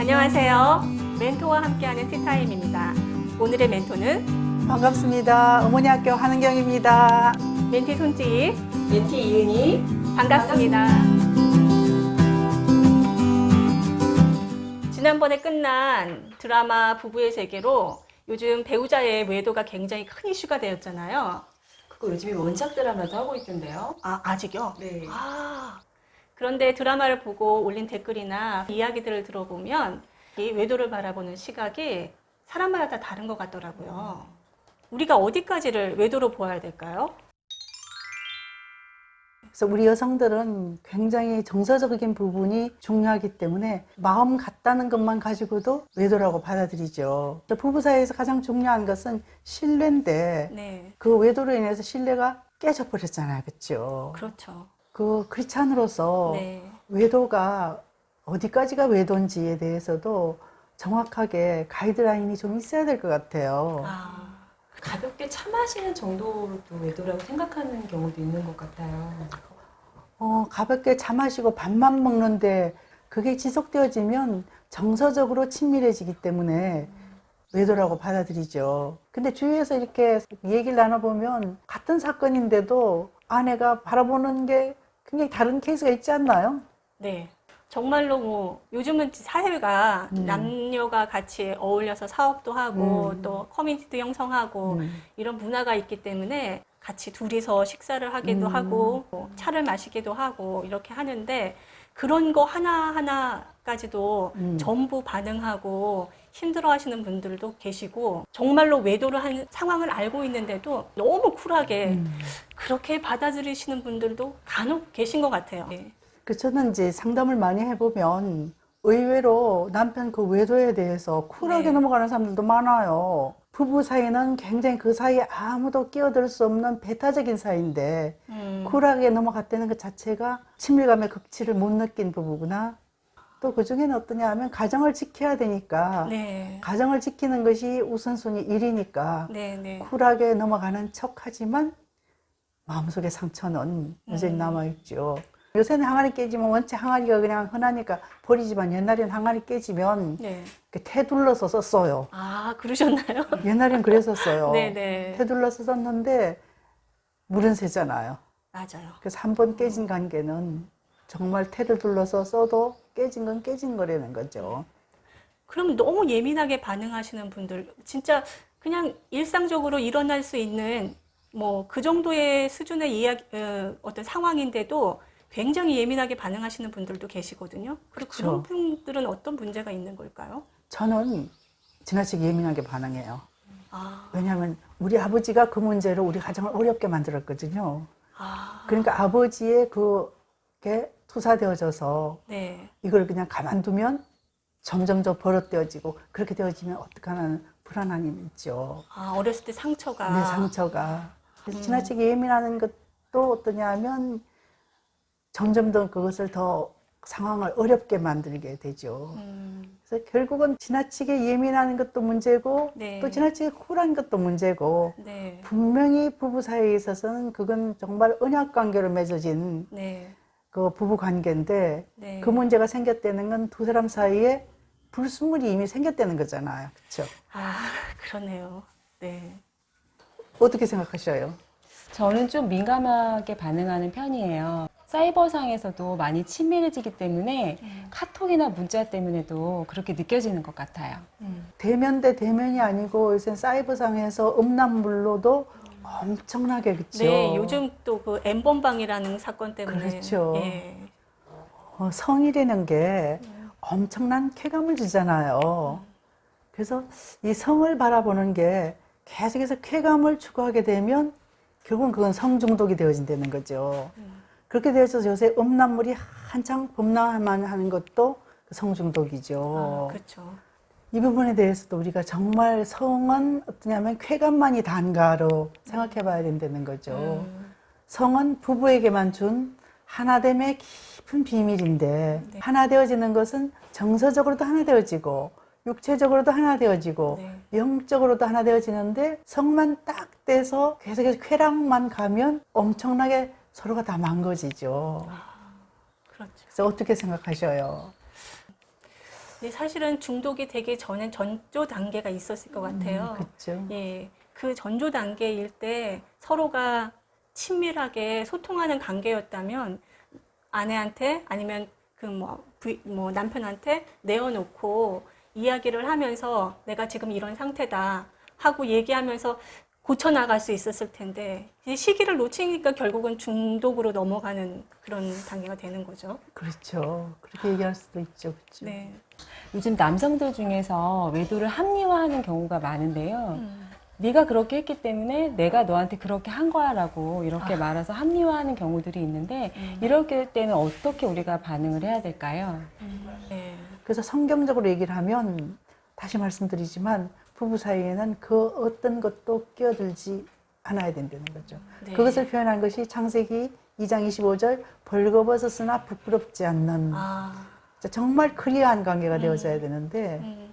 안녕하세요. 멘토와 함께하는 티타임입니다. 오늘의 멘토는 반갑습니다. 어머니 학교 한은경입니다. 멘티 손지, 멘티 이은희. 반갑습니다. 지난번에 끝난 드라마 부부의 세계로 요즘 배우자의 외도가 굉장히 큰 이슈가 되었잖아요. 그거 요즘에 원작 드라마도 하고 있던데요. 아직요? 네. 그런데 드라마를 보고 올린 댓글이나 이야기들을 들어보면 이 외도를 바라보는 시각이 사람마다 다 다른 것 같더라고요. 우리가 어디까지를 외도로 보아야 될까요? 그래서 우리 여성들은 굉장히 정서적인 부분이 중요하기 때문에 마음 같다는 것만 가지고도 외도라고 받아들이죠. 부부 사이에서 가장 중요한 것은 신뢰인데 네, 그 외도로 인해서 신뢰가 깨져버렸잖아요. 그렇죠? 그렇죠. 그 크리스찬으로서 네, 외도가 어디까지가 외도인지에 대해서도 정확하게 가이드라인이 좀 있어야 될 것 같아요. 가볍게 차 마시는 정도로도 외도라고 생각하는 경우도 있는 것 같아요. 가볍게 차 마시고 밥만 먹는데 그게 지속되어지면 정서적으로 친밀해지기 때문에 외도라고 받아들이죠. 근데 주위에서 이렇게 얘기를 나눠보면 같은 사건인데도 아내가 바라보는 게 굉장히 다른 케이스가 있지 않나요? 네. 정말로 뭐 요즘은 사회가 남녀가 같이 어울려서 사업도 하고 또 커뮤니티도 형성하고 이런 문화가 있기 때문에 같이 둘이서 식사를 하기도 하고 뭐 차를 마시기도 하고 이렇게 하는데 그런 거 하나하나까지도 전부 반응하고 힘들어 하시는 분들도 계시고 정말로 외도를 한 상황을 알고 있는데도 너무 쿨하게 그렇게 받아들이시는 분들도 간혹 계신 것 같아요. 네. 저는 이제 상담을 많이 해보면 의외로 남편 그 외도에 대해서 쿨하게 네. 넘어가는 사람들도 많아요. 부부 사이는 굉장히 그 사이에 아무도 끼어들 수 없는 배타적인 사이인데 쿨하게 넘어갔다는 것 자체가 친밀감의 극치를 못 느낀 부부구나. 또 그 중에는 어떠냐 하면 가정을 지켜야 되니까 네. 가정을 지키는 것이 우선순위 1이니까 네, 네. 쿨하게 넘어가는 척하지만 마음속에 상처는 여전히 남아있죠. 요새는 항아리 깨지면 원체 항아리가 그냥 흔하니까 버리지만 옛날엔 항아리 깨지면 네. 이렇게 테 둘러서 썼어요. 그러셨나요? 옛날엔 그랬었어요. 네네. 테 둘러서 썼는데 물은 새잖아요. 맞아요. 그래서 한 번 깨진 관계는 정말 테를 둘러서 써도 깨진 건 깨진 거라는 거죠. 그럼 너무 예민하게 반응하시는 분들, 진짜 그냥 일상적으로 일어날 수 있는 뭐 그 정도의 수준의 이야기, 어떤 상황인데도 굉장히 예민하게 반응하시는 분들도 계시거든요. 그리고 그런 그렇죠. 분들은 어떤 문제가 있는 걸까요? 저는 지나치게 예민하게 반응해요. 아, 왜냐하면 우리 아버지가 그 문제로 우리 가정을 어렵게 만들었거든요. 아, 그러니까 아버지의 그게 투사되어져서 네. 이걸 그냥 가만두면 점점 더 버릇되어지고 그렇게 되어지면 어떡하나 불안함이 있죠. 어렸을 때 내 상처가. 상처가. 그래서 지나치게 예민하는 것도 어떠냐 하면 점점 더 그것을 더 상황을 어렵게 만들게 되죠. 그래서 결국은 지나치게 예민한 것도 문제고 네. 또 지나치게 쿨한 것도 문제고 네. 분명히 부부 사이에 있어서는 그건 정말 언약 관계로 맺어진 네. 그 부부 관계인데 네. 그 문제가 생겼다는 건 두 사람 사이에 불순물이 이미 생겼다는 거잖아요. 그렇죠? 그러네요. 네. 어떻게 생각하셔요? 저는 좀 민감하게 반응하는 편이에요. 사이버상에서도 많이 친밀해지기 때문에 카톡이나 문자 때문에도 그렇게 느껴지는 것 같아요. 대면 대 대면이 아니고 요새 사이버상에서 음란물로도 엄청나게 그렇죠. 네, 요즘 또 그 N번방이라는 사건 때문에. 그렇죠. 예. 성이라는 게 엄청난 쾌감을 주잖아요. 그래서 이 성을 바라보는 게 계속해서 쾌감을 추구하게 되면 결국은 그건 성중독이 되어진다는 거죠. 그렇게 되어서 요새 음란물이 한창 범람만 하는 것도 성중독이죠. 그렇죠. 이 부분에 대해서도 우리가 정말 성은 어떠냐면 쾌감만이 단가로 생각해 봐야 된다는 거죠. 성은 부부에게만 준 하나됨의 깊은 비밀인데 하나 되어지는 것은 정서적으로도 하나 되어지고 육체적으로도 하나 되어지고 네. 영적으로도 하나 되어지는데 성만 딱 떼서 계속해서 쾌락만 가면 엄청나게 서로가 다 망가지죠. 그렇죠. 그래서 어떻게 생각하셔요? 근데 사실은 중독이 되기 전엔 전조 단계가 있었을 것 같아요. 그렇죠. 예, 그 전조 단계일 때 서로가 친밀하게 소통하는 관계였다면 아내한테 아니면 그 뭐 남편한테 내어놓고 이야기를 하면서 내가 지금 이런 상태다 하고 얘기하면서 고쳐나갈 수 있었을 텐데 이 시기를 놓치니까 결국은 중독으로 넘어가는 그런 단계가 되는 거죠. 그렇죠. 그렇게 얘기할 수도 있죠. 그렇죠. 네. 요즘 남성들 중에서 외도를 합리화하는 경우가 많은데요. 네가 그렇게 했기 때문에 내가 너한테 그렇게 한 거야라고 이렇게 말해서 합리화하는 경우들이 있는데 이럴 때는 어떻게 우리가 반응을 해야 될까요? 네. 그래서 성경적으로 얘기를 하면 다시 말씀드리지만 부부 사이에는 그 어떤 것도 끼어들지 않아야 된다는 거죠. 네. 그것을 표현한 것이 창세기 2장 25절 벌거벗었으나 부끄럽지 않는 아, 정말 클리어한 관계가 되어져야 되는데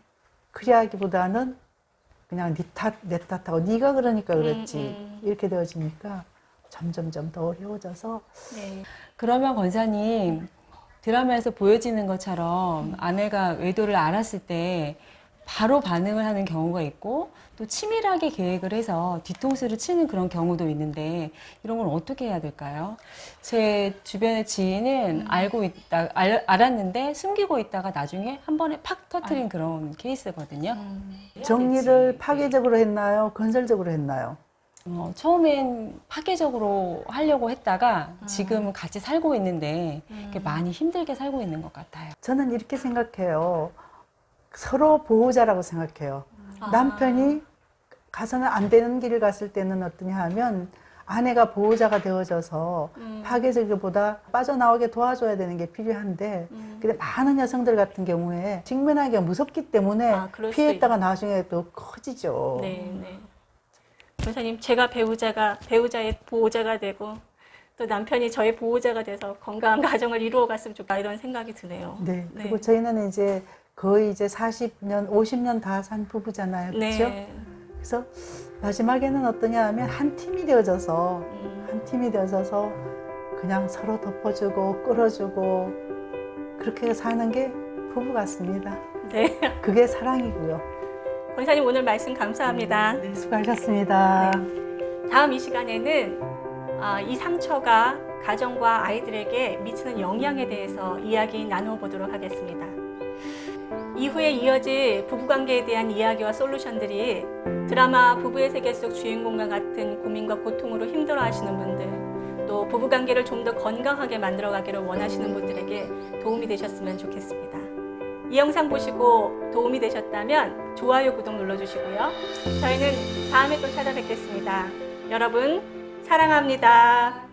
클리어하기보다는 그냥 네 탓, 내 탓하고 네가 그러니까 그랬지 이렇게 되어지니까 점점점 더 어려워져서 네. 그러면 권사님 드라마에서 보여지는 것처럼 아내가 외도를 알았을 때 바로 반응을 하는 경우가 있고 또 치밀하게 계획을 해서 뒤통수를 치는 그런 경우도 있는데 이런 건 어떻게 해야 될까요? 제 주변의 지인은 알았는데 숨기고 있다가 나중에 한 번에 팍 터트린 그런 케이스거든요. 정리를 파괴적으로 했나요? 건설적으로 했나요? 처음엔 파괴적으로 하려고 했다가 지금은 같이 살고 있는데 이렇게 많이 힘들게 살고 있는 것 같아요. 저는 이렇게 생각해요. 서로 보호자라고 생각해요. 남편이 가서는 안 되는 길을 갔을 때는 어떠냐 하면 아내가 보호자가 되어져서 파괴적이보다 빠져나오게 도와줘야 되는 게 필요한데 근데 많은 여성들 같은 경우에 직면하기가 무섭기 때문에 그럴 수도 피했다가 나중에 또 커지죠. 네, 네. 권사님, 제가 배우자의 보호자가 되고 또 남편이 저의 보호자가 돼서 건강한 가정을 이루어갔으면 좋겠다 이런 생각이 드네요. 네. 그리고 저희는 이제 거의 이제 40년, 50년 다 산 부부잖아요. 그렇죠? 네. 그래서 마지막에는 어떠냐 하면 한 팀이 되어져서 그냥 서로 덮어주고 끌어주고 그렇게 사는 게 부부 같습니다. 네. 그게 사랑이고요. 권사님 오늘 말씀 감사합니다. 네, 수고하셨습니다. 다음 이 시간에는 이 상처가 가정과 아이들에게 미치는 영향에 대해서 이야기 나눠보도록 하겠습니다. 이후에 이어질 부부관계에 대한 이야기와 솔루션들이 드라마 부부의 세계 속 주인공과 같은 고민과 고통으로 힘들어하시는 분들, 또 부부관계를 좀 더 건강하게 만들어가기를 원하시는 분들에게 도움이 되셨으면 좋겠습니다. 이 영상 보시고 도움이 되셨다면 좋아요, 구독 눌러주시고요. 저희는 다음에 또 찾아뵙겠습니다. 여러분 사랑합니다.